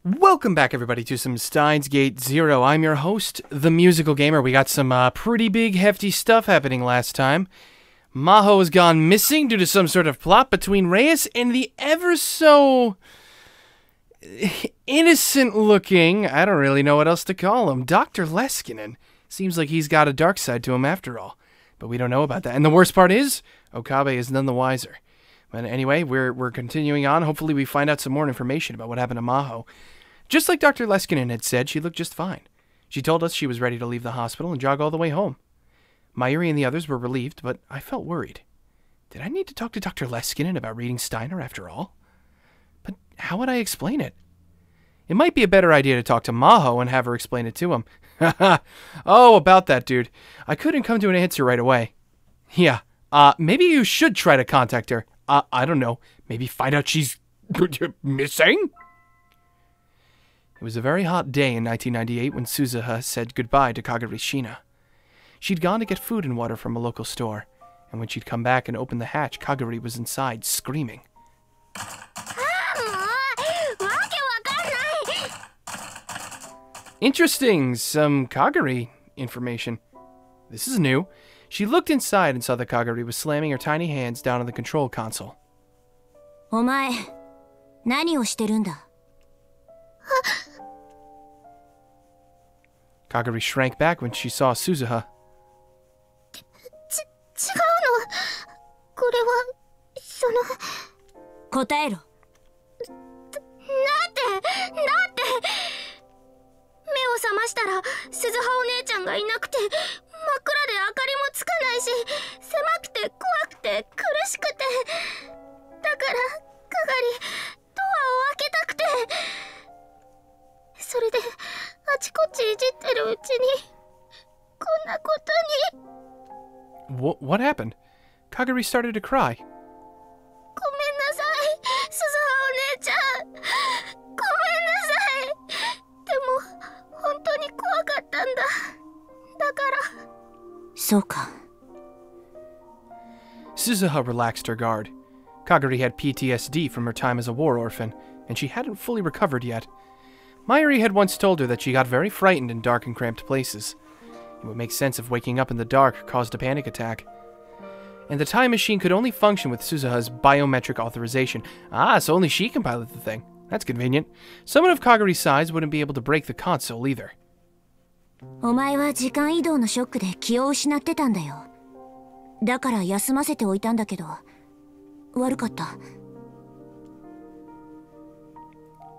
Welcome back, everybody, to some Steins Gate Zero. I'm your host, the Musical Gamer. We got some pretty big, hefty stuff happening last time. Maho has gone missing due to some sort of plot between Reyes and the ever-so innocent-looking, I don't really know what else to call him, Dr. Leskinen. Seems like he's got a dark side to him after all, but we don't know about that. And the worst part is, Okabe is none the wiser. But anyway, we're continuing on. Hopefully we find out some more information about what happened to Maho. Just like Dr. Leskinen had said, she looked just fine. She told us she was ready to leave the hospital and jog all the way home. Mayuri and the others were relieved, but I felt worried. Did I need to talk to Dr. Leskinen about reading Steiner after all? But how would I explain it? It might be a better idea to talk to Maho and have her explain it to him. Oh, about that, dude. I couldn't come to an answer right away. Yeah, maybe you should try to contact her. I don't know. Maybe find out she's missing? It was a very hot day in 1998 when Suzuha said goodbye to Kagari Shina. She'd gone to get food and water from a local store, and when she'd come back and opened the hatch, Kagari was inside, screaming. Interesting, some Kagari information. This is new. She looked inside and saw that Kagari was slamming her tiny hands down on the control console. お前、何をしてるんだ? Kagari shrank back when she saw Suzuha. 違うの。これは、答えろ。なんて。目を覚ましたら、鈴葉お姉ちゃんがいなくて、真っ暗で明かりもつかないし、狭くて怖くて苦しくて。だから、かがり、ドアを開けたくて。それで、あちこちいじってるうちに、こんなことに。What happened? Kagari started to cry. ごめんなさい、鈴葉お姉ちゃん。ごめんなさい。でも、本当に怖かったんだ。だから。そうか。Suzuha relaxed her guard. Kagari had PTSD from her time as a war orphan, and she hadn't fully recovered yet. Mayuri had once told her that she got very frightened in dark and cramped places. It would make sense if waking up in the dark caused a panic attack. And the time machine could only function with Suzuha's biometric authorization. So only she can pilot the thing. That's convenient. Someone of Kagari's size wouldn't be able to break the console either. お前は時間移動のショックで気を失ってたんだよ。だから休ませておいたんだけど、悪かった。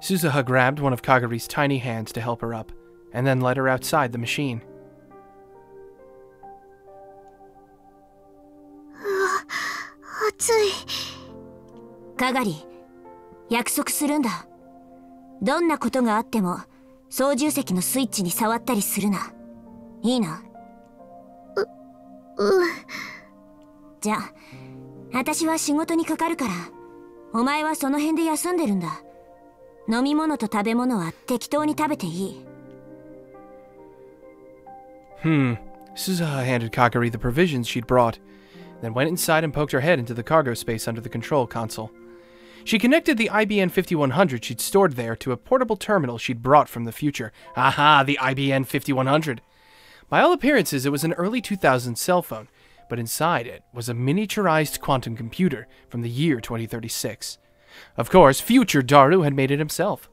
Suzuha grabbed one of Kagari's tiny hands to help her up, and then led her outside the machine. 暑い。かがり、約束するんだ。どんなことがあっても、操縦席のスイッチに触ったりするな。いいな。じゃあ、私は仕事にかかるから、お前はその辺で休んでるんだ。飲み物と食べ物は適当に食べていい。Suzuha handed Kagari the provisions she'd brought, then went inside and poked her head into the cargo space under the control console. She connected the IBN 5100 she'd stored there to a portable terminal she'd brought from the future. Aha, the IBN 5100. By all appearances, it was an early 2000s cell phone, but inside it was a miniaturized quantum computer from the year 2036. Of course, future Daru had made it himself.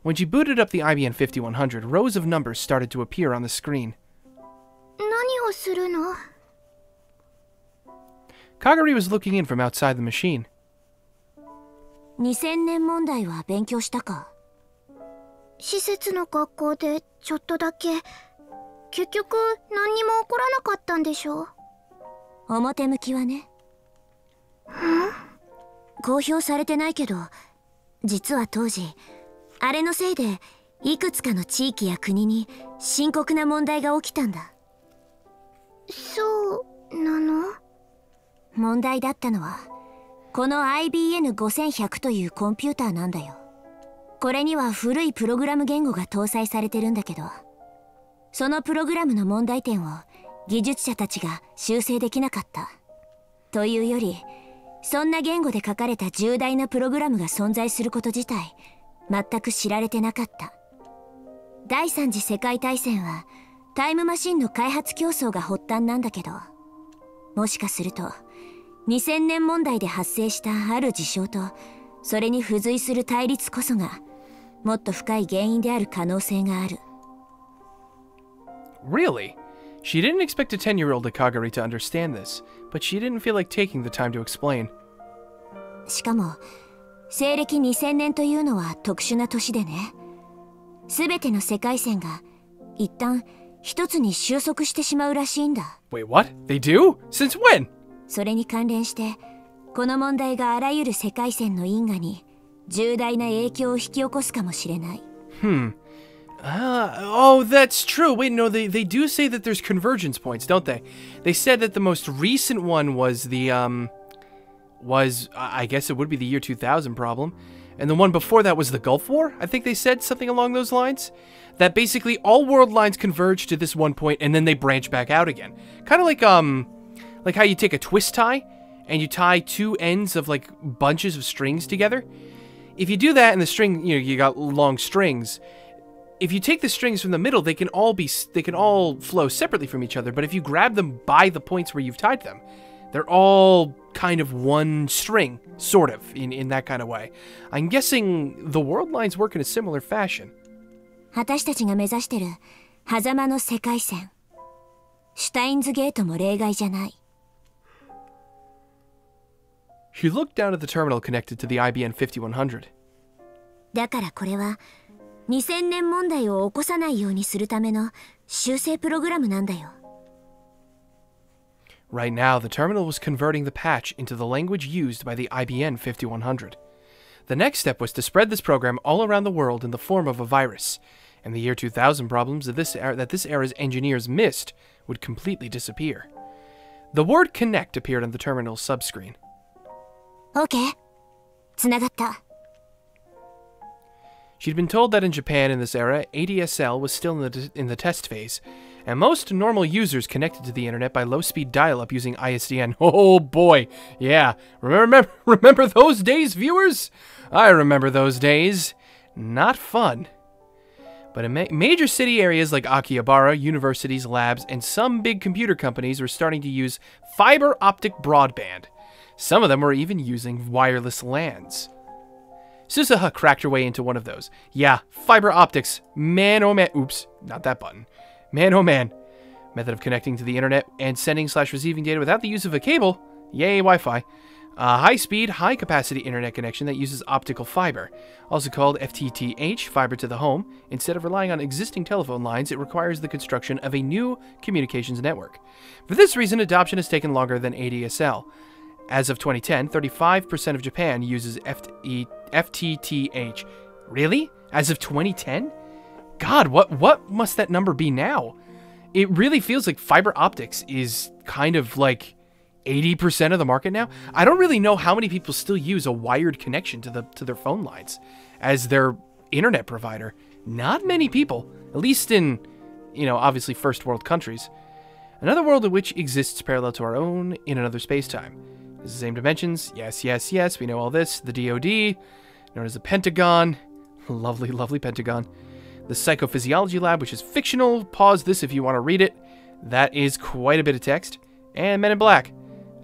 When she booted up the IBN 5100, rows of numbers started to appear on the screen. 何をするの? Kagari was looking in from outside the machine. 2000年問題は勉強したか? 施設の学校でちょっとだけ。結局何にも起こらなかったんでしょ? 表向きはね。公表されてないけど、実は当時、あれのせいでいくつかの地域や国に深刻な問題が起きたんだ。そうなの？問題だったのは、この IBN5100 というコンピューターなんだよ。これには古いプログラム言語が搭載されてるんだけど、そのプログラムの問題点を技術者たちが修正できなかった。というより、そんな言語で書かれた重大なプログラムが存在すること自体、全く知られてなかった。第三次世界大戦はタイムマシンの開発競争が発端なんだけど、もしかすると2000年問題で発生したある事象とそれに付随する対立こそがもっと深い原因である可能性がある。 Really? She didn't expect a 10-year-old Akagari to understand this, but she didn't feel like taking the time to explain. しかも西暦2000年というのは特殊な年でね、全ての世界線が一旦一つに収束してしまうらしいんだ。 Wait, what? They do? Since when? それに関連してこの問題があらゆる世界線の因果に重大な影響を引き起こすかもしれない。Oh, that's true. Wait, no, they do say that there's convergence points, don't they? They said that the most recent one was the, I guess it would be the year 2000 problem. And the one before that was the Gulf War? I think they said something along those lines. That basically all world lines converge to this one point and then they branch back out again. Kind of like how you take a twist tie and you tie two ends of like bunches of strings together. If you do that and the string, you got long strings. If you take the strings from the middle, they can all flow separately from each other. But if you grab them by the points where you've tied them, they're all kind of one string, sort of, in that kind of way. I'm guessing the world lines work in a similar fashion. 私たちが目指してる狭間の世界線、シュタインズゲートも例外じゃない。 She looked down at the terminal connected to the IBN 5100. だからこれは2000年問題を起こさないようにするための修正プログラムなんだよ。 Right now, the terminal was converting the patch into the language used by the IBN 5100. The next step was to spread this program all around the world in the form of a virus, and the year 2000 problems that this era's engineers missed would completely disappear. The word connect appeared on the terminal's subscreen. OK。つながった。 She'd been told that in Japan in this era, ADSL was still in the test phase, and most normal users connected to the internet by low-speed dial-up using ISDN. Oh boy, yeah. Remember those days, viewers? I remember those days. Not fun. But in major city areas like Akihabara, universities, labs, and some big computer companies were starting to use fiber optic broadband. Some of them were even using wireless LANs. Susaha cracked her way into one of those. Yeah, fiber optics. Man oh man. Oops, not that button. Man oh man. Method of connecting to the internet and sending/receiving data without the use of a cable. Yay, Wi-Fi. High-speed, high-capacity internet connection that uses optical fiber. Also called FTTH, fiber to the home. Instead of relying on existing telephone lines, it requires the construction of a new communications network. For this reason, adoption has taken longer than ADSL. As of 2010, 35% of Japan uses FTTH. Really? As of 2010? God, what must that number be now? It really feels like fiber optics is kind of like 80% of the market now. I don't really know how many people still use a wired connection to their phone lines as their internet provider. Not many people, at least in, obviously first world countries. Another world in which exists parallel to our own in another space-time. It's the same dimensions. Yes, we know all this. The DoD, known as the Pentagon. Lovely, lovely Pentagon. The Psychophysiology Lab, which is fictional. Pause this if you want to read it. That is quite a bit of text. And Men in Black.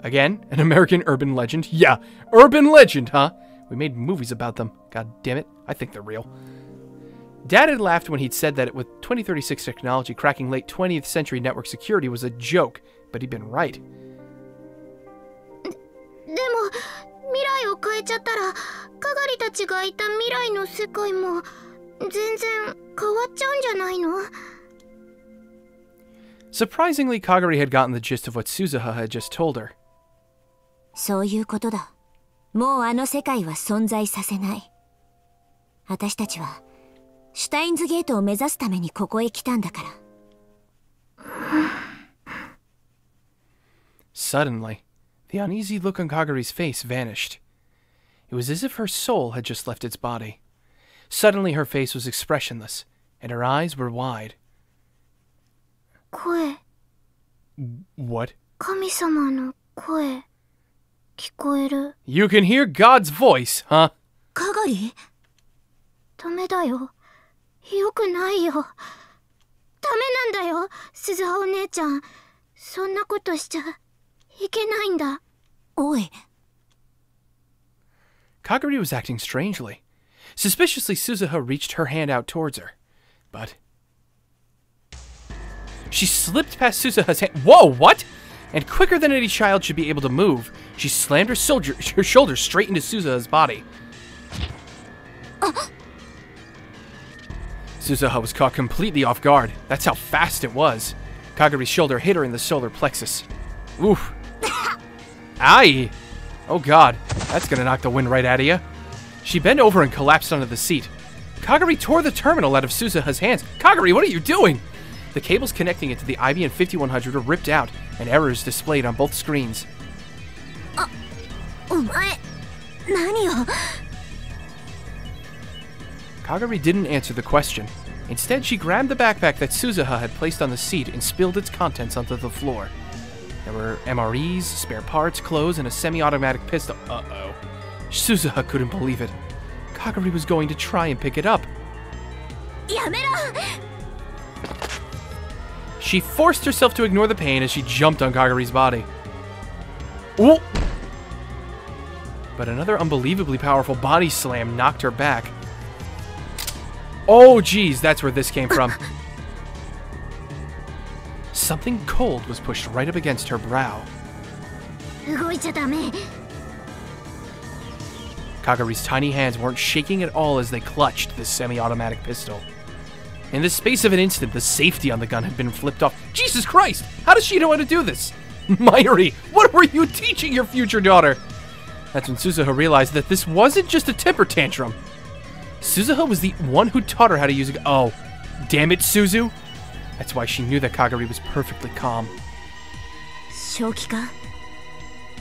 Again, an American urban legend. Yeah, urban legend, huh? We made movies about them. God damn it. I think they're real. Dad had laughed when he'd said that with 2036 technology, cracking late 20th century network security was a joke, but he'd been right. でも未来を変えちゃったらかがりたちがいた未来の世界も全然変わっちゃうんじゃないの? Surprisingly, Kagari had gotten the gist of what Suzuha had just told her. そういうことだ。もうあの世界は存在させない。私たちはシュタインズゲートを目指すためにここへ来たんだから。Suddenly, the uneasy look on Kagari's face vanished. It was as if her soul had just left its body. Suddenly her face was expressionless, and her eyes were wide. 声。What? 神様の声。聞こえる。 You can hear God's voice, huh? かがり?ダメだよ。よくないよ。ダメなんだよ、鈴葉お姉ちゃん。そんなことしちゃいけないんだ。おい。Kagari was acting strangely. Suspiciously, Suzuha reached her hand out towards her. But she slipped past Suzuha's hand. Whoa, what? And quicker than any child should be able to move, she slammed her shoulder straight into Suzuha's body. Suzuha was caught completely off guard. That's how fast it was. Kagari's shoulder hit her in the solar plexus. Oof. Aye. Oh god, that's gonna knock the wind right out of you. She bent over and collapsed onto the seat. Kagari tore the terminal out of Suzuha's hands. Kagari, what are you doing? The cables connecting it to the IBM 5100 were ripped out, and errors displayed on both screens. お前、何を? Kagari didn't answer the question. Instead, she grabbed the backpack that Suzuha had placed on the seat and spilled its contents onto the floor. There were MREs, spare parts, clothes, and a semi-automatic pistol. Uh-oh. Suzuha couldn't believe it. Kagari was going to try and pick it up. やめろ! She forced herself to ignore the pain as she jumped on Kagari's body. Ooh! But another unbelievably powerful body slam knocked her back. Oh, geez, that's where this came from. Something cold was pushed right up against her brow. 動いちゃダメ。 Kagari's tiny hands weren't shaking at all as they clutched this semi-automatic pistol. In the space of an instant, the safety on the gun had been flipped off. Jesus Christ! How does she know how to do this? Mayuri, what were you teaching your future daughter? That's when Suzuha realized that this wasn't just a temper tantrum. Suzuha was the one who taught her how to use a gun. Oh, damn it, Suzu! That's why she knew that Kagari was perfectly calm. 正気か?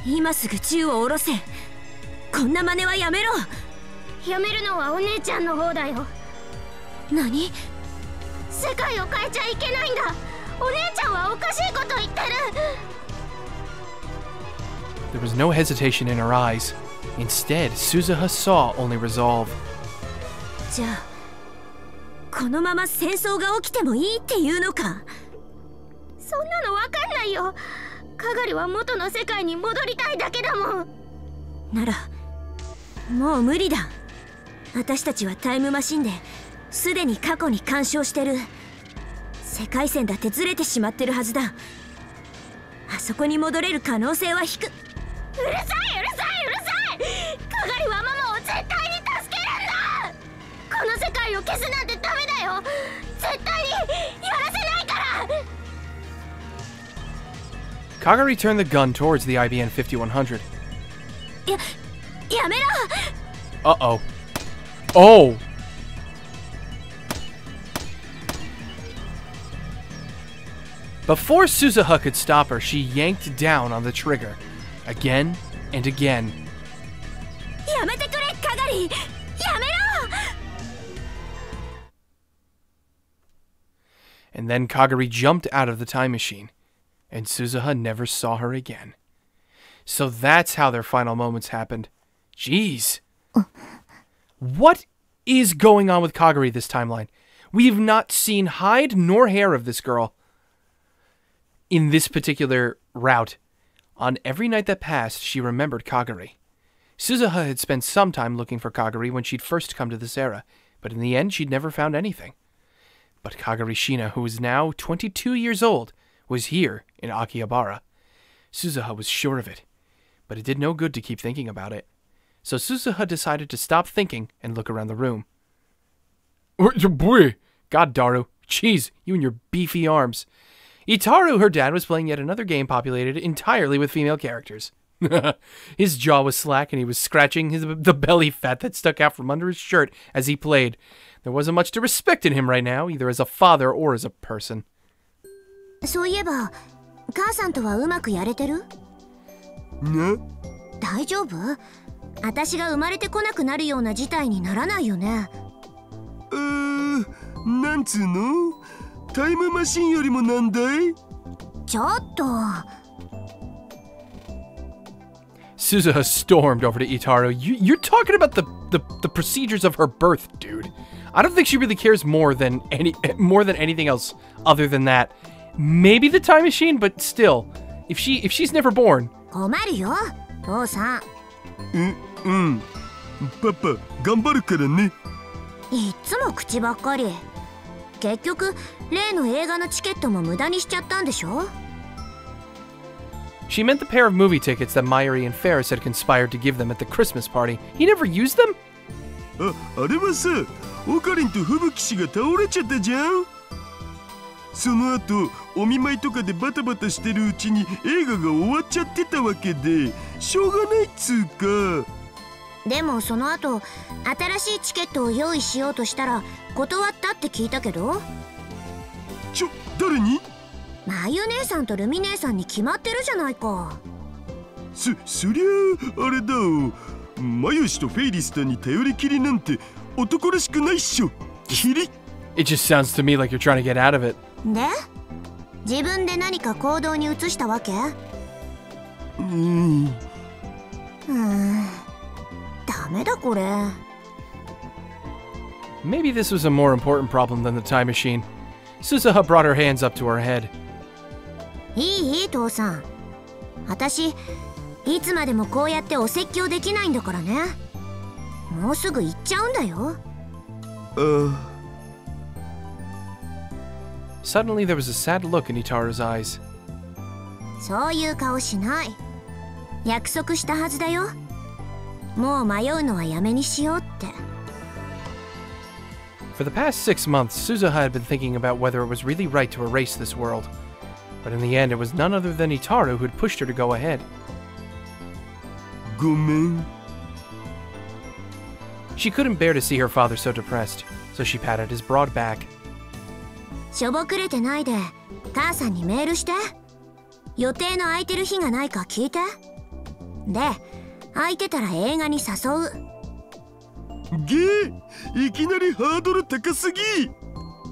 今すぐ銃を下ろせ。こんな真似はやめろ。やめるのはお姉ちゃんの方だよ。何? 世界を変えちゃいけないんだ。お姉ちゃんはおかしいこと言ってる。 There was no hesitation in her eyes. Instead, Suzuha saw only resolve. じゃあ、このまま戦争が起きてもいいっていうのか? そんなのわかんないよ。かがりは元の世界に戻りたいだけだもん。なら、もう無理だ。私たちはタイムマシンですでに過去に干渉してる。世界線だってずれてしまってるはずだ。あそこに戻れる可能性は低く。うるさい、うるさい、うるさい。かがりはママを絶対に助けるんだ。この世界を消すなんてダメだよ。絶対にやらせないから。 Kagari turned the gun towards the IBM 5100. やめろ! Uh-oh. Oh! Before Suzuha could stop her, she yanked down on the trigger. Again and again. やめてくれ、かがり! やめろ! And then Kagari jumped out of the time machine, and Suzuha never saw her again. So that's how their final moments happened. Jeez. What is going on with Kagari this timeline? We've not seen hide nor hair of this girl in this particular route. On every night that passed, she remembered Kagari. Suzuha had spent some time looking for Kagari when she'd first come to this era, but in the end, she'd never found anything. But Kagari Shina, who was now 22 years old, was here in Akihabara. Suzuha was sure of it, but it did no good to keep thinking about it. So Suzuha decided to stop thinking and look around the room. Boy! God, Daru. Jeez, you and your beefy arms. Itaru, her dad, was playing yet another game populated entirely with female characters. His jaw was slack and he was scratching the belly fat that stuck out from under his shirt as he played. There wasn't much to respect in him right now, either as a father or as a person. そういえば、母さんとはうまくやれてる? ね? 大丈夫? 私が生まれてこなくなるような事態にならないよね。なんつうの? タイムマシンよりもなんだい? ちょっと。Suzuha stormed over to Itaru. You're talking about the procedures of her birth, dude. I don't think she really cares more than anything else other than that. Maybe the time machine, but still, if she's never born. 困るよ父さん。パパ頑張るからね。いっつも口ばっかり。結局例の映画のチケットも無駄にしちゃったんでしょ。 She meant the pair of movie tickets that Mayuri and Ferris had conspired to give them at the Christmas party. He never used them? あれはさ、オカリンと吹雪氏が倒れちゃったじゃん。その後お見舞いとかでバタバタしてるうちに映画が終わっちゃってたわけでしょうがないっつうか。でもその後新しいチケットを用意しようとしたら断ったって聞いたけど。誰に？まゆ姉さんとルミ姉さんに決まってるじゃないか。そりゃあれだお。マユシとフェイリスターに頼りきりなんて男らしくないっしょ。キリ。 It just sounds to me like you're trying to get out of it. で自分で何か行動に移したわけ？ダメだこれ。 Maybe this was a more important problem than the time machine. Suzuha brought her hands up to her head. いい父さん。私いつまでもこうやってお説教できないんだからね。もうすぐ行っちゃうんだよ。Suddenly there was a sad look in Itaru's eyes. そういう顔しない。約束したはずだよ。もう迷うのはやめにしようって。 For the past 6 months, Suzuha had been thinking about whether it was really right to erase this world. But in the end, it was none other than Itaru who had pushed her to go ahead. ごめん。 She couldn't bear to see her father so depressed, so she patted his broad back. しょぼくれてないで母さんにメールして。予定の空いてる日がないか聞いて。で空いてたら映画に誘う。いきなりハードル高すぎ。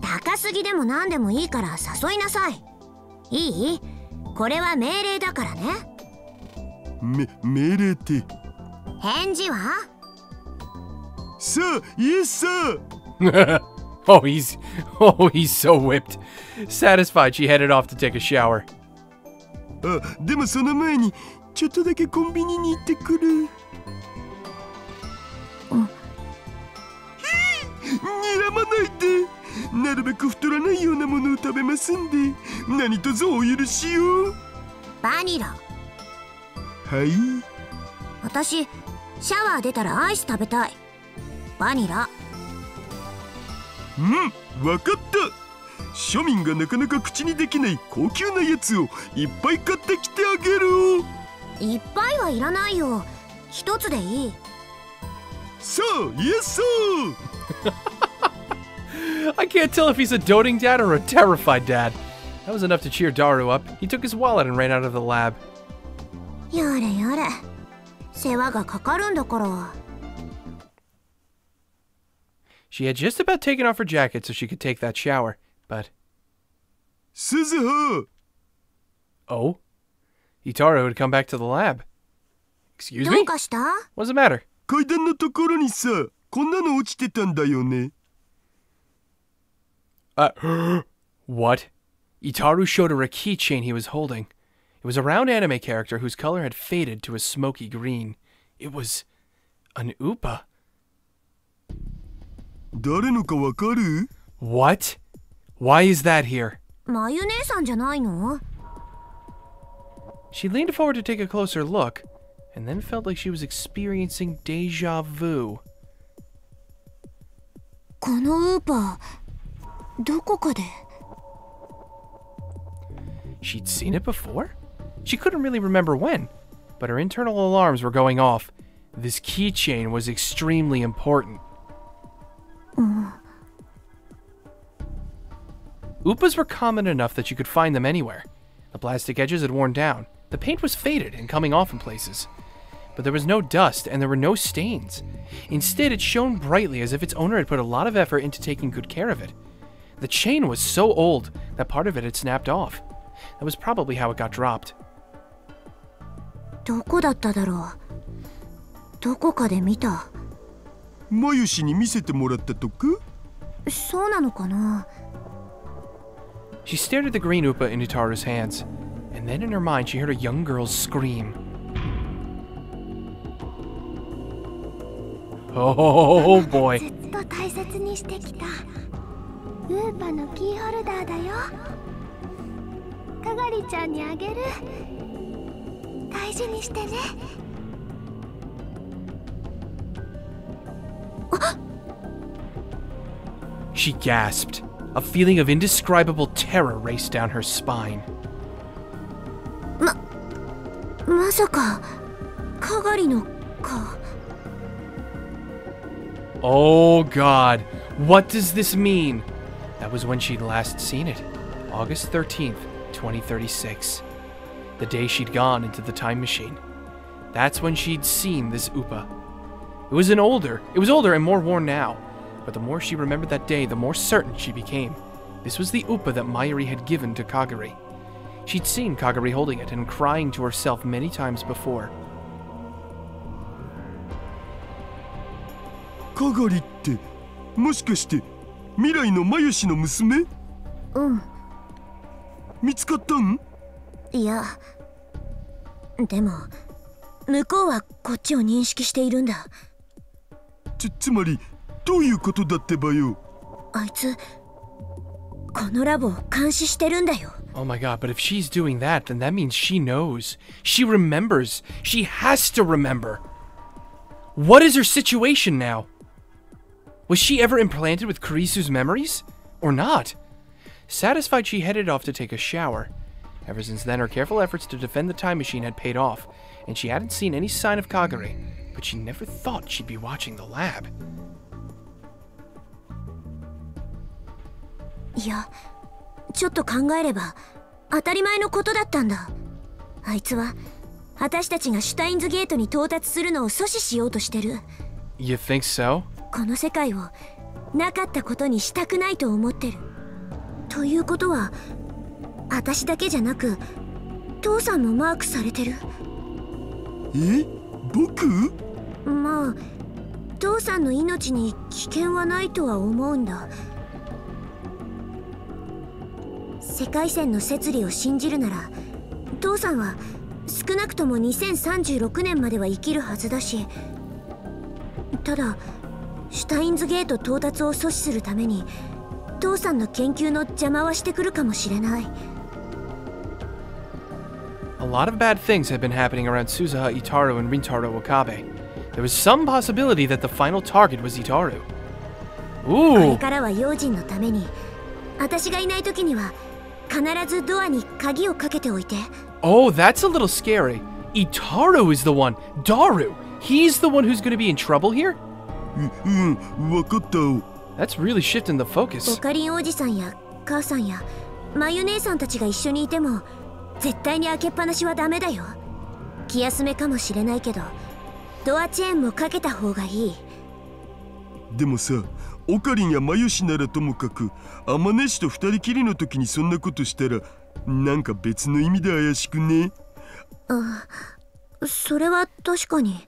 高すぎでも何でもいいから誘いなさい。いい？これは命令だからね。命令って。返事は？さあ、イエスさ。Oh, he's so whipped. Satisfied, she headed off to take a shower. でもその前にちょっとだけコンビニに行ってくる。睨まないで。なるべく太らないようなものを食べますんで何卒お許しを。バニラ。はい。私シャワー出たらアイス食べたい。バニラ。わかった。庶民がなかなか口にできない高級なやつをいっぱい買ってきてあげる。いっぱいはいらないよ。一つでいい。さあ、イエス。I can't tell if he's a doting dad or a terrified dad. That was enough to cheer Daru up. He took his wallet and ran out of the lab. やれやれ。世話がかかるんだから。She had just about taken off her jacket so she could take that shower, but... Suzuha! Oh? Itaru had come back to the lab. Excuse ど me? うかした？ What's the matter? 階段のところにさ、こんなの落ちてたんだよね。What? Itaru showed her a keychain he was holding. It was a round anime character whose color had faded to a smoky green. It was an Upa. 誰のかわかる？ What? Why is that here? まゆ姉さんじゃないの？ She leaned forward to take a closer look, and then felt like she was experiencing deja vu. このウーパー、どこかで。She'd seen it before? She couldn't really remember when, but her internal alarms were going off. This keychain was extremely important. Upas were common enough that you could find them anywhere. The plastic edges had worn down. The paint was faded and coming off in places. But there was no dust and there were no stains. Instead, it shone brightly as if its owner had put a lot of effort into taking good care of it. The chain was so old that part of it had snapped off. That was probably how it got dropped. どこだっただろう。どこかで見た。マユシに見せてもらったとか？そうなのかな。 She stared at the green Upa in Utaru's hands, and then in her mind she heard a young girl's scream. Oh boy. ずっと大切にしてきたウーパのキーホルダーだよ。かがりちゃんにあげる。大事にしてね。 She gasped. A feeling of indescribable terror raced down her spine. まさかかがりのか。 Oh god, what does this mean? That was when she'd last seen it. August 13th, 2036. The day she'd gone into the time machine. That's when she'd seen this Upa. It was older and more worn now. But the more she remembered that day, the more certain she became. This was the Upa that Mayuri had given to Kagari. She'd seen Kagari holding it and crying to herself many times before. かがりってもしかして未来のマユシの娘？うん。見つかったん？いや、でも向こうはこっちを認識しているんだ。つまりどういうことだってばよ。あいつこのラボを監視してるんだよ。 Oh my god, but if she's doing that, then that means she knows. She remembers. She has to remember. What is her situation now? Was she ever implanted with Kurisu's memories? Or not? Satisfied, she headed off to take a shower. Ever since then, her careful efforts to defend the time machine had paid off, and she hadn't seen any sign of Kagari, but she never thought she'd be watching the lab. いや、ちょっと考えれば当たり前のことだったんだ。あいつは私たちがシュタインズゲートに到達するのを阻止しようとしてる。 You think so? この世界をなかったことにしたくないと思ってる。ということは私だけじゃなく父さんもマークされてる。え？僕？まあ父さんの命に危険はないとは思うんだ。世界線の摂理を信じるなら父さんは少なくとも2036年までは生きるはずだし、ただシュタインズゲート到達を阻止するために父さんの研究の邪魔はしてくるかもしれない。 A lot of bad things had been happening around Suzuha, Itaru, and Rintaro Okabe. There was some possibility that the final target was Itaru. これ Ooh! からは用心のために私がいない時には必ずドアに鍵をかけておいて。 Oh, that's a little scary. Itaru is the one. Daru! He's the one who's going to be in trouble here? わかったお。That's really shifting the オ focus. カリンおじさんや母さんやマユ姉さんたちが一緒にいても絶対に開けっぱなしはダメだよ。気休めかもしれないけどドアチェーンもかけた方がいい。でもさ、オカリンやマユシならともかくアマネシと二人きりの時にそんなことしたらなんか別の意味で怪しくね？あ、それは確かに。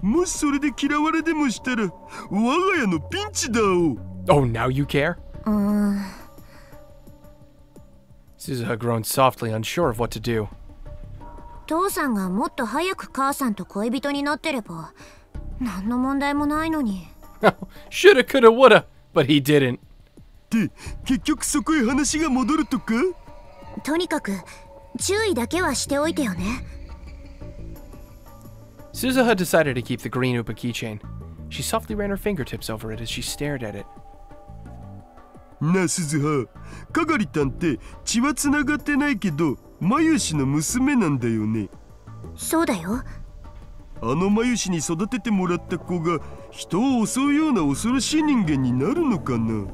もしそれで嫌われでもしたら我が家のピンチだお。 Oh, now you care? うーん。 Suzuha groaned softly, unsure of what to do. 父さんがもっと早く母さんと恋人になってれば何の問題もないのに。Shoulda, coulda, woulda, but he didn't. で、結局そこへ話が戻るとか？とにかく注意だけはしておいてよね。 Suzuha decided to keep the green Upa keychain. She softly ran her fingertips over it as she stared at it. なあ鈴葉、かがりたんって血はつながってないけどマユシの娘なんだよね。そうだよ。あのマユシに育ててもらった子が人を襲うような恐ろしい人間になるのかな。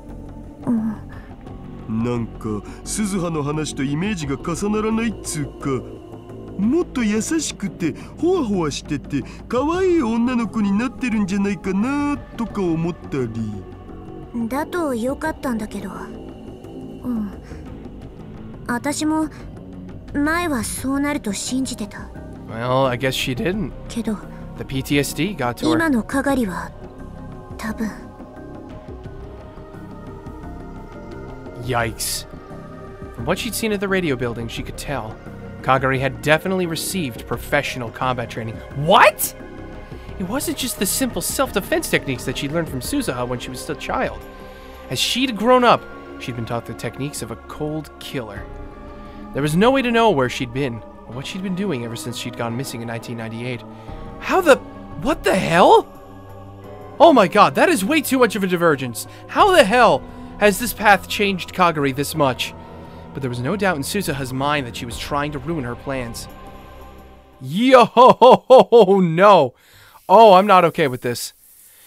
なんか鈴葉の話とイメージが重ならないっつうか、もっと優しくてホワホワしてて可愛い女の子になってるんじゃないかなとか思ったり。だとよかったんだけど。私も前はそうなると信じてた。 Well, I guess she didn't. けど The PTSD got to 今 her. のかがりは多分。Yikes. From what she'd seen at the radio building, she could tell Kagari had definitely received professional combat training. What? It wasn't just the simple self-defense techniques that she'd learned from Suzuha when she was still a child. As she'd grown up, she'd been taught the techniques of a cold killer. There was no way to know where she'd been, or what she'd been doing ever since she'd gone missing in 1998. What the hell? Oh my god, that is way too much of a divergence. How the hell has this path changed Kagari this much? But there was no doubt in Suzuha's mind that she was trying to ruin her plans. Yo, no. Oh, I'm not okay with this.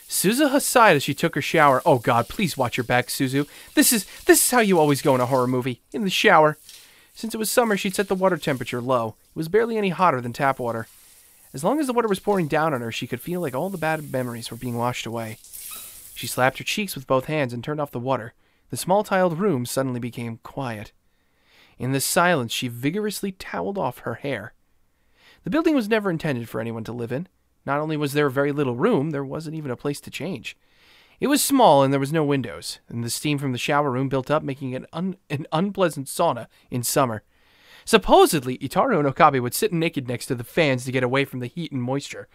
Suzuha sighed as she took her shower. Oh god, please watch your back, Suzu. This is how you always go in a horror movie, in the shower. Since it was summer, she'd set the water temperature low. It was barely any hotter than tap water. As long as the water was pouring down on her, she could feel like all the bad memories were being washed away. She slapped her cheeks with both hands and turned off the water. The small tiled room suddenly became quiet. In the silence, she vigorously toweled off her hair. The building was never intended for anyone to live in. Not only was there very little room, there wasn't even a place to change. It was small and there was no windows, and the steam from the shower room built up, making it an unpleasant sauna in summer. Supposedly, Itaru and Okabe would sit naked next to the fans to get away from the heat and moisture.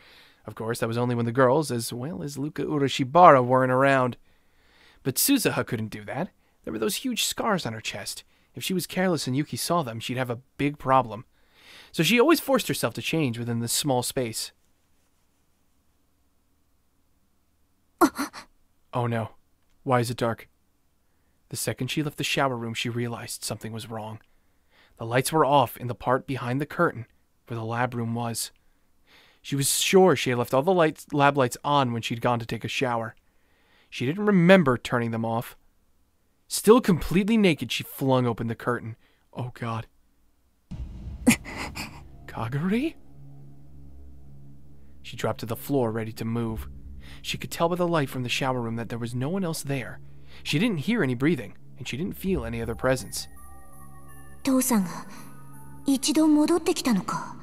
Of course, that was only when the girls, as well as Luka Urashibara, weren't around. But Suzuha couldn't do that. There were those huge scars on her chest. If she was careless and Yuki saw them, she'd have a big problem. So she always forced herself to change within this small space. Oh no. Why is it dark? The second she left the shower room, she realized something was wrong. The lights were off in the part behind the curtain where the lab room was. She was sure she had left all the lab lights on when she'd gone to take a shower. She didn't remember turning them off. Still completely naked, she flung open the curtain. Oh god. Kagari? She dropped to the floor, ready to move. She could tell by the light from the shower room that there was no one else there. She didn't hear any breathing, and she didn't feel any other presence. 父さんが一度戻ってきたのか?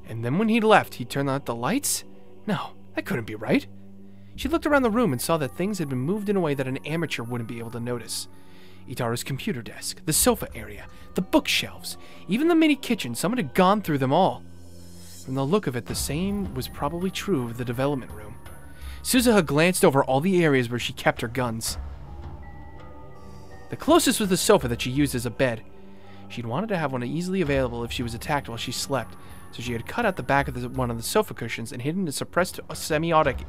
And then when he'd left, he turned out the lights? No, that couldn't be right. She looked around the room and saw that things had been moved in a way that an amateur wouldn't be able to notice. Itaru's computer desk, the sofa area, the bookshelves, even the mini kitchen, someone had gone through them all. From the look of it, the same was probably true of the development room. Suzuha glanced over all the areas where she kept her guns. The closest was the sofa that she used as a bed. She'd wanted to have one easily available if she was attacked while she slept, so she had cut out the back of one of the sofa cushions and hidden a suppressed semi-automatic.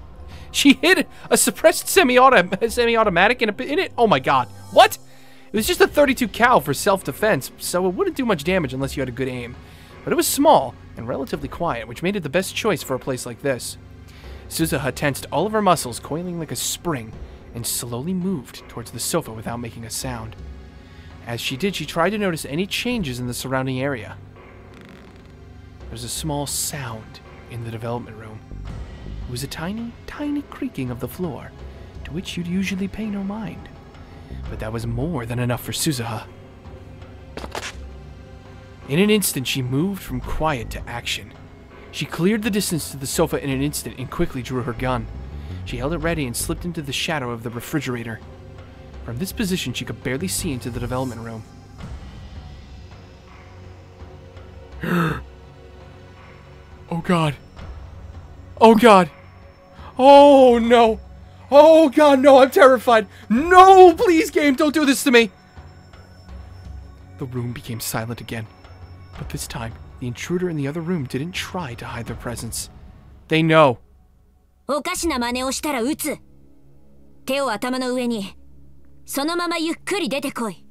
She hid a suppressed semi-automatic in it? Oh my god. What? It was just a .32 cal for self-defense, so it wouldn't do much damage unless you had a good aim. But it was small and relatively quiet, which made it the best choice for a place like this. Suzuha tensed all of her muscles, coiling like a spring, and slowly moved towards the sofa without making a sound. As she did, she tried to notice any changes in the surrounding area. There was a small sound in the development room. It was a tiny, tiny creaking of the floor, to which you'd usually pay no mind. But that was more than enough for Suzuha. In an instant, she moved from quiet to action. She cleared the distance to the sofa in an instant and quickly drew her gun. She held it ready and slipped into the shadow of the refrigerator. From this position, she could barely see into the development room. Oh god. Oh god. Oh no. Oh god, no, I'm terrified. No, please, game, don't do this to me. The room became silent again. But this time, the intruder in the other room didn't try to hide their presence. They know. おかしな真似をしたら撃つ。手を頭の上に。そのままゆっくり出てこい。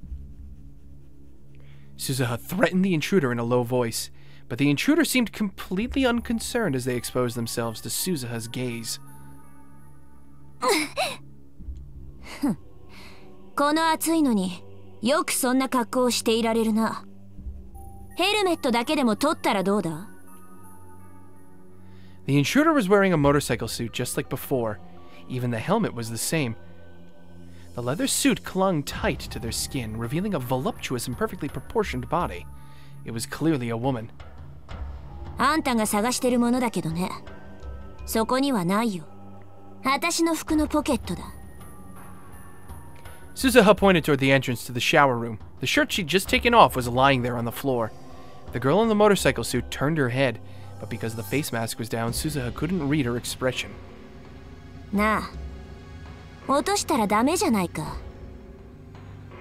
Suzuha threatened the intruder in a low voice, but the intruder seemed completely unconcerned as they exposed themselves to Suzuha's gaze. この暑いのによくそんな格好をしていられるな。ヘルメットだけでも取ったらどうだ? The intruder was wearing a motorcycle suit just like before. Even the helmet was the same. The leather suit clung tight to their skin, revealing a voluptuous and perfectly proportioned body. It was clearly a woman. あんたが探してるものだけどね。そこにはないよ。私の服のポケットだ。Suzuha pointed toward the entrance to the shower room. The shirt she'd just taken off was lying there on the floor. The girl in the motorcycle suit turned her head, but because the face mask was down, Suzuha couldn't read her expression. なあ、落としたらダメじゃないか。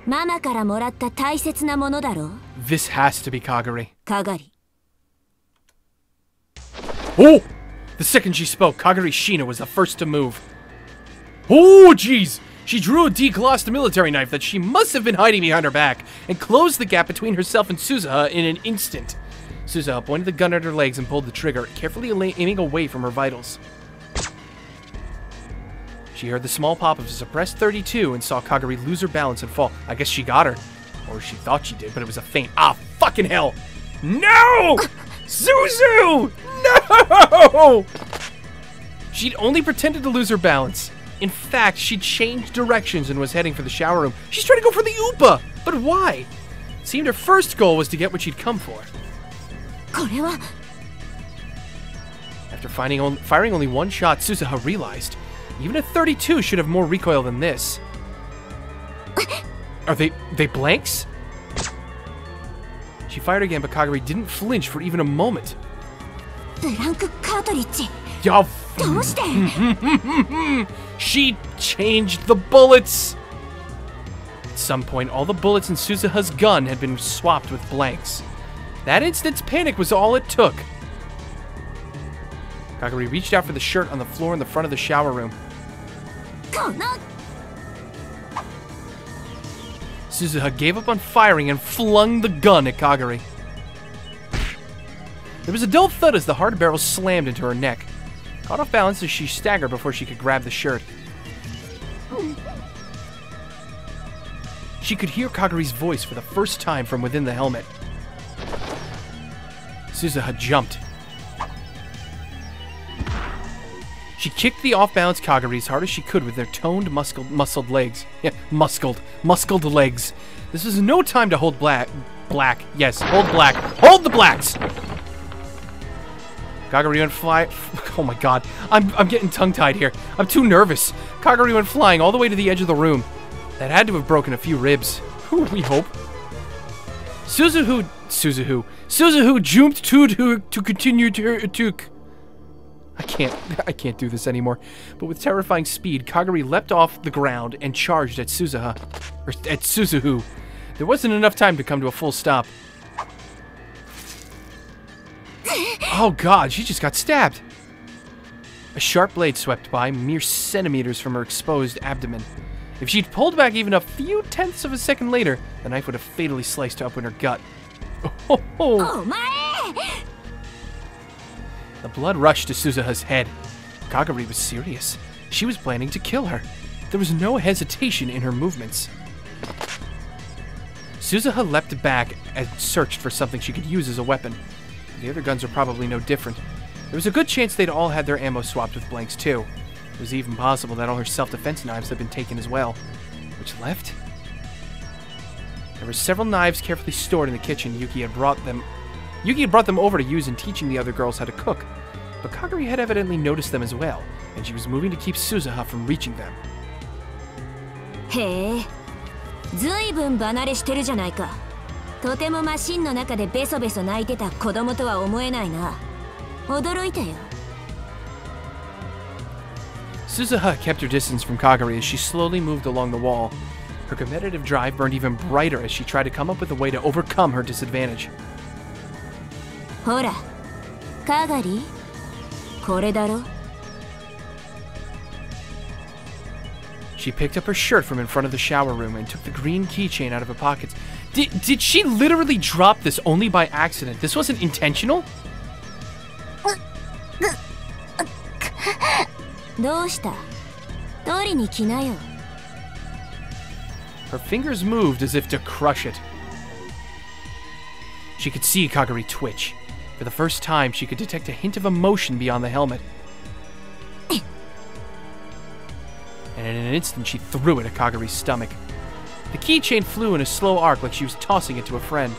ママからもらった大切なものだろ。 This has to be Kagari. かがり。 Oh! The second she spoke, Kagari Shina was the first to move. Oh, jeez! She drew a declossed military knife that she must have been hiding behind her back and closed the gap between herself and Suzuha in an instant. Suzuha pointed the gun at her legs and pulled the trigger, carefully aiming away from her vitals. She heard the small pop of a suppressed 32 and saw Kagari lose her balance and fall. I guess she got her. Or she thought she did, but it was a feint. Ah, fucking hell! No! Suzu! No! She'd only pretended to lose her balance. In fact, she'd changed directions and was heading for the shower room. She's trying to go for the Upa! But why? It seemed her first goal was to get what she'd come for. これは After firing only one shot, Suzuha realized even a 32 should have more recoil than this. Are they blanks? She fired again, but Kagari didn't flinch for even a moment. ブランクカートリッジ。 Yo, どうして she changed the bullets! At some point, all the bullets in Suzuha's gun had been swapped with blanks. That instant's panic was all it took. Kagari reached out for the shirt on the floor in the front of the shower room. この Suzuha gave up on firing and flung the gun at Kagari. There was a dull thud as the hard barrel slammed into her neck. Caught off balance as she staggered before she could grab the shirt. She could hear Kagari's voice for the first time from within the helmet. Suzuha jumped. She kicked the off-balance Kagari as hard as she could with their toned, muscled legs. Yeah, muscled legs. This was no time to hold black. Yes, hold black. Hold the blacks! Kagari went flying. Oh my god, I'm getting tongue-tied here. I'm too nervous. Kagari went flying all the way to the edge of the room. That had to have broken a few ribs. We hope. Suzuhu jumped to continue to. I can't do this anymore. But with terrifying speed, Kagari leapt off the ground and charged at Suzuhu. There wasn't enough time to come to a full stop. Oh god, she just got stabbed. A sharp blade swept by, mere centimeters from her exposed abdomen. If she'd pulled back even a few tenths of a second later, the knife would have fatally sliced open her gut. Oh. The blood rushed to Suzuha's head. Kagari was serious. She was planning to kill her. There was no hesitation in her movements. Suzuha leapt back and searched for something she could use as a weapon. The other guns are probably no different. There was a good chance they'd all had their ammo swapped with blanks too. It was even possible that all her self-defense knives had been taken as well. Which left? There were several knives carefully stored in the kitchen. Yuki had brought them over to use in teaching the other girls how to cook. But Kagari had evidently noticed them as well, and she was moving to keep Suzuha from reaching them. へえ、ずいぶん離れしてるじゃないか。とてもマシンの中でベソベソ泣いてた子供とは思えないな。驚いたよ。Suzuha kept her distance from Kagari as she slowly moved along the wall. Her competitive drive burned even brighter as she tried to come up with a way to overcome her disadvantage. ほら、カガリ、これだろ。 She picked up her shirt from in front of the shower room and took the green keychain out of her pockets. Did she literally drop this only by accident? This wasn't intentional? どうした？取りに来なよ。 Her fingers moved as if to crush it. She could see Kagari twitch. For the first time, she could detect a hint of emotion beyond the helmet. And in an instant, she threw it at Kagari's stomach. The keychain flew in a slow arc like she was tossing it to a friend.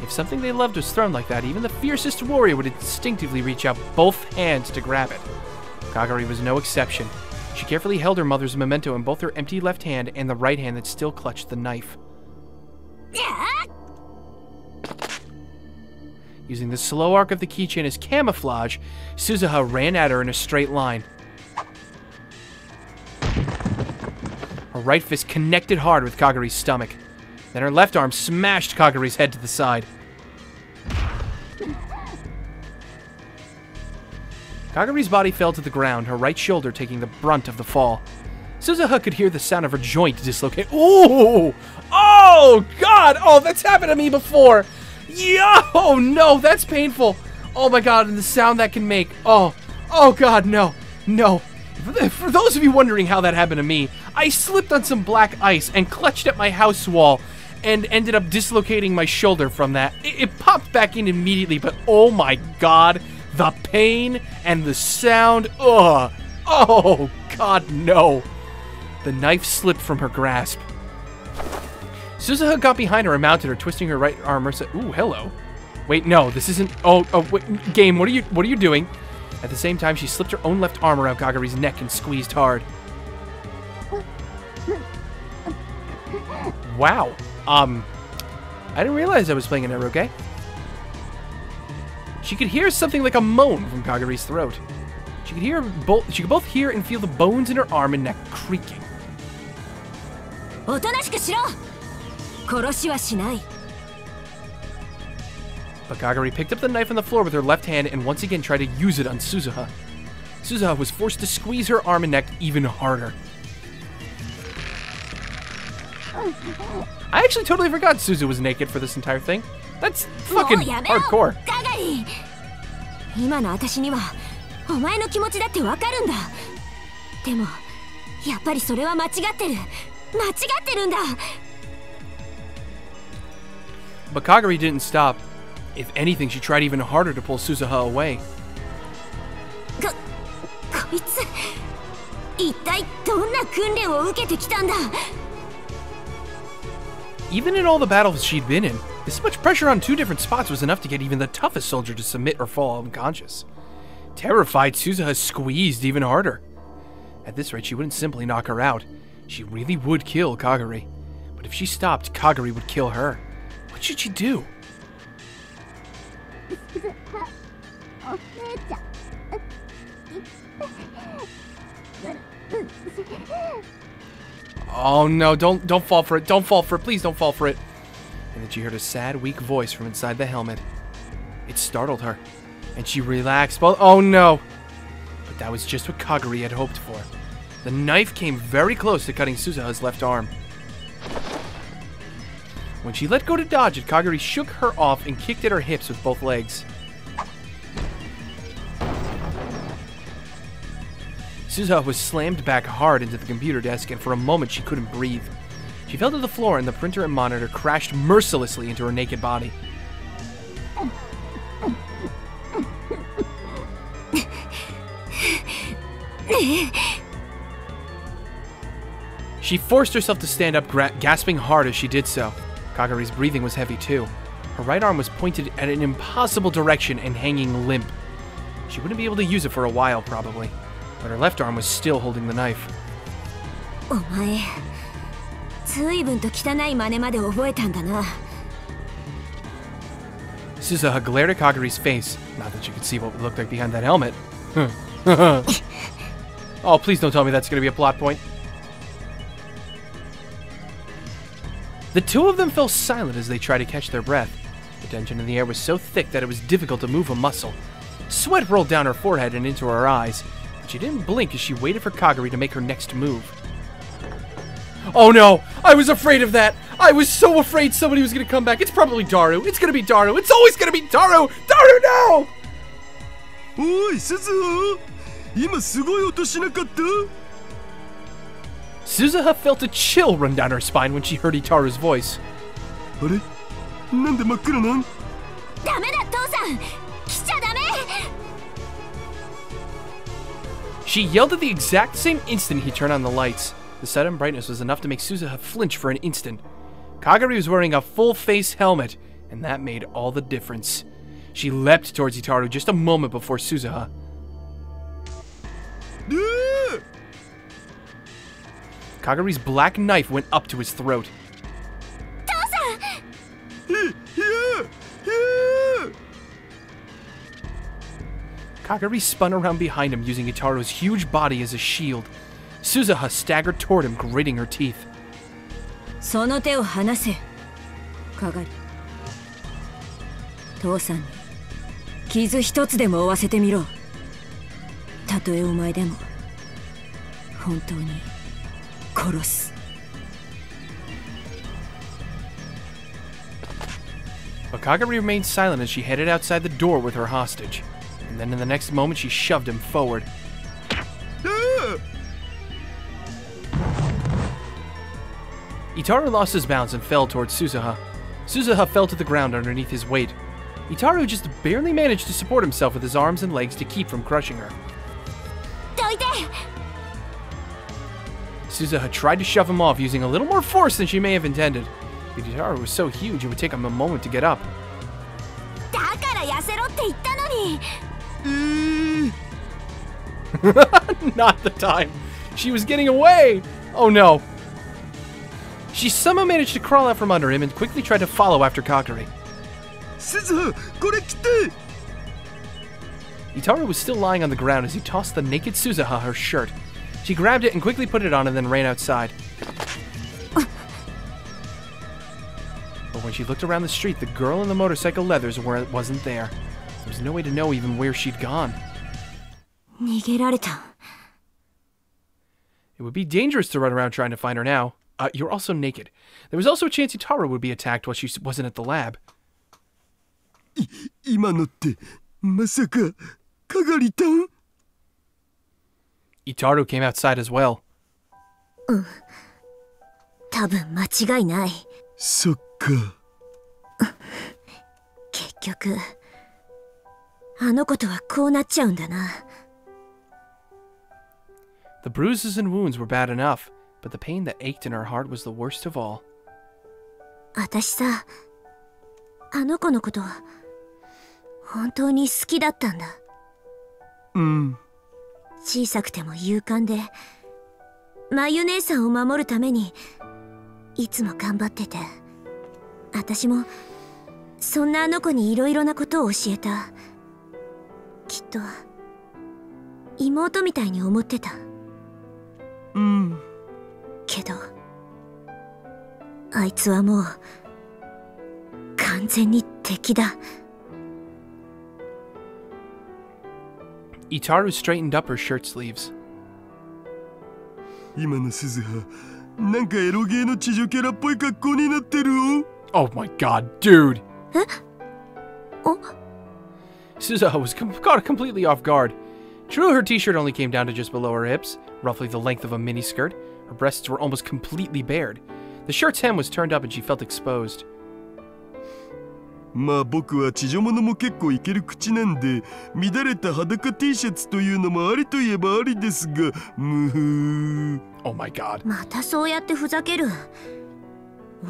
If something they loved was thrown like that, even the fiercest warrior would instinctively reach out both hands to grab it. Kagari was no exception. She carefully held her mother's memento in both her empty left hand and the right hand that still clutched the knife. Using the slow arc of the keychain as camouflage, Suzuha ran at her in a straight line. Her right fist connected hard with Kaguri's stomach. Then her left arm smashed Kaguri's head to the side. Kaguri's body fell to the ground, her right shoulder taking the brunt of the fall. Suzuha could hear the sound of her joint dislocate. Ooh! Oh, God! Oh, that's happened to me before! Yeah! Oh, no, that's painful! Oh, my God, and the sound that can make. Oh, God, no. No. For those of you wondering how that happened to me, I slipped on some black ice and clutched at my house wall and ended up dislocating my shoulder from that. It popped back in immediately, but oh, my God, the pain and the sound. Ugh. Oh, God, no. The knife slipped from her grasp. Suzuha got behind her and mounted her, twisting her right arm. Ooh, hello. Wait, no, this isn't. Oh, wait, game. What are you doing? At the same time, she slipped her own left arm around Kaguri's neck and squeezed hard. Wow. I didn't realize I was playing an eroge. She could hear something like a moan from Kaguri's throat. She could both hear and feel the bones in her arm and neck creaking. But Kaguri picked up the knife on the floor with her left hand and once again tried to use it on Suzuha. Suzuha was forced to squeeze her arm and neck even harder. I actually totally forgot Suzu was naked for this entire thing. That's fucking hardcore. But Kaguri didn't stop. If anything, she tried even harder to pull Suzuha away. Even in all the battles she'd been in, this much pressure on 2 different spots was enough to get even the toughest soldier to submit or fall unconscious. Terrified, Suzuha squeezed even harder. At this rate, she wouldn't simply knock her out. She really would kill Kaguri. But if she stopped, Kaguri would kill her. What should she do? Oh no, don't fall for it. Don't fall for it. Please don't fall for it. And then she heard a sad, weak voice from inside the helmet. It startled her, and she relaxed. Oh no. But that was just what Kaguri had hoped for. The knife came very close to cutting Suzuha's left arm. When she let go to dodge it, Kaguri shook her off and kicked at her hips with both legs. Suzuha was slammed back hard into the computer desk, and for a moment she couldn't breathe. She fell to the floor, and the printer and monitor crashed mercilessly into her naked body. She forced herself to stand up, gasping hard as she did so. Kaguri's breathing was heavy too. Her right arm was pointed at an impossible direction and hanging limp. She wouldn't be able to use it for a while, probably. But her left arm was still holding the knife. Suzuha glared at Kaguri's face. Not that you could see what it looked like behind that helmet. Oh, please don't tell me that's going to be a plot point. The two of them fell silent as they tried to catch their breath. The tension in the air was so thick that it was difficult to move a muscle. Sweat rolled down her forehead and into her eyes. She didn't blink as she waited for Kaguri to make her next move. Oh no! I was afraid of that! I was so afraid somebody was gonna come back. It's probably Daru. It's gonna be Daru. It's always gonna be Daru! Daru, no! Oi, Suzuha! Suzuha felt a chill run down her spine when she heard Itaru's voice. She yelled at the exact same instant he turned on the lights. The sudden brightness was enough to make Suzuha flinch for an instant. Kaguri was wearing a full-face helmet, and that made all the difference. She leapt towards Itaru just a moment before Suzuha. Kagari's black knife went up to his throat. Kagari spun around behind him, using Itaro's huge body as a shield. Suzuha staggered toward him, gritting her teeth. その手を離せ、かがり。父さんに傷一つでも負わせてみろ。たとえお前でも本当に殺す。But Kagari remained silent as she headed outside the door with her hostage. And then in the next moment, she shoved him forward. Itaru lost his balance and fell towards Suzuha. Suzuha fell to the ground underneath his weight. Itaru just barely managed to support himself with his arms and legs to keep from crushing her. Suzuha tried to shove him off, using a little more force than she may have intended. But Itaru was so huge it would take him a moment to get up. Not the time. She was getting away. Oh no. She somehow managed to crawl out from under him and quickly tried to follow after Kagari. Itaru was still lying on the ground as he tossed the naked Suzuha her shirt. She grabbed it and quickly put it on and then ran outside. But when she looked around the street, the girl in the motorcycle leathers wasn't there. There was no way to know even where she'd gone. It would be dangerous to run around trying to find her now. You're also naked. There was also a chance Itaru would be attacked while she wasn't at the lab. Itaru came outside as well. 多分間違いない。そっか。結局、あの子とはこうなっちゃうんだな。The bruises and wounds were bad enough, but the pain that ached in her heart was the worst of all. 私さ、あの子のことは本当に好きだったんだ。うん。小さくても勇敢で、まゆ姉さんを守るためにいつも頑張ってて、私もそんなあの子にいろいろなことを教えた。きっと妹みたいに思ってた。うん。けどあいつはもう完全に敵だ。Itaru straightened up her shirt sleeves. 今の鈴葉、なんかエロゲーの地上キャラっぽい格好になってるよ。Oh my god, dude! え？お？ Suzuha was caught completely off guard. True, her t-shirt only came down to just below her hips, roughly the length of a miniskirt. Her breasts were almost completely bared. The shirt's hem was turned up and she felt exposed. まあ僕は地上物も結構いける口なんで、乱れた裸 T シャツというのもありといえばありですが、むふー。Oh my god. またそうやってふざける。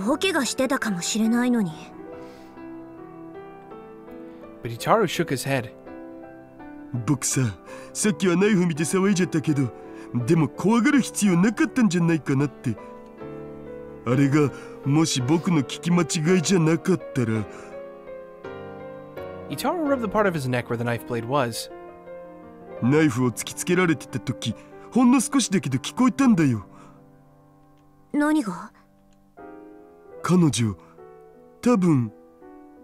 大怪我してたかもしれないのに。But Itaru shook his head. 僕さっきはナイフ見て騒いじゃったけど、でも怖がる必要なかったんじゃないかなって。あれがもし僕の聞き間違いじゃなかったら。Itaru rubbed the part of his neck where the knife blade was. ナイフを突きつけられてた時、ほんの少しだけど聞こえたんだよ。何が？彼女、多分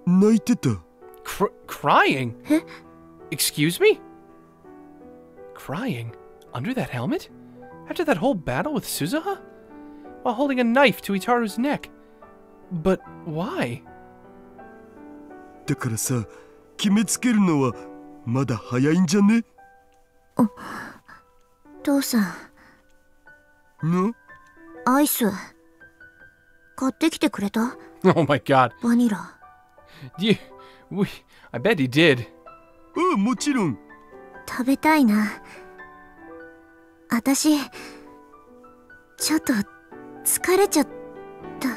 泣いてた。Crying? え？ Excuse me? Crying? Under that helmet? After that whole battle with Suzuha? While holding a knife to Itaru's neck? But why? だからさ、決めつけるのはまだ早いんじゃね？父さん。の？アイス買ってきてくれた？ Oh my god. バニラ。I bet he did. ああ、もちろん。食べたいな。私ちょっと疲れちゃった。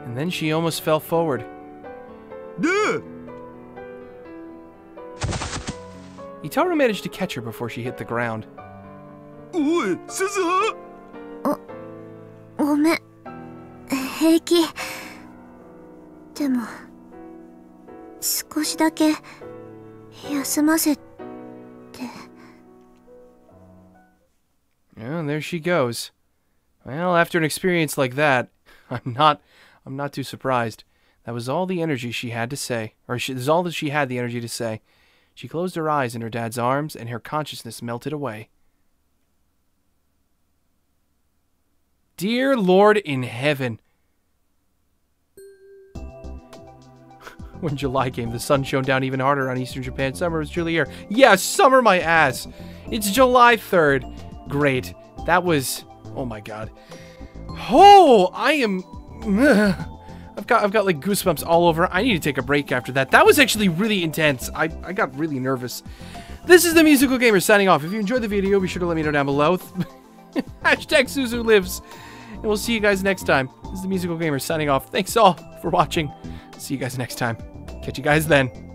And then she almost fell forward. Itaru managed to catch her before she hit the ground. おい、鈴葉。ごめん。平気。でも、少しだけ休ませて。And there she goes. Well, after an experience like that, I'm not too surprised. That was all the energy she had to say. This is all that she had the energy to say. She closed her eyes in her dad's arms, and her consciousness melted away. Dear Lord in heaven. When July came, the sun shone down even harder on eastern Japan. Summer was truly here. Yeah, summer my ass. It's July 3rd. Great. That was... Oh my god. Oh, I am... I've got like goosebumps all over. I need to take a break after that. That was actually really intense. I got really nervous. This is the Musical Gamer signing off. If you enjoyed the video, be sure to let me know down below. Hashtag Suzu lives. And we'll see you guys next time. This is the Musical Gamer signing off. Thanks all for watching. See you guys next time. Catch you guys then.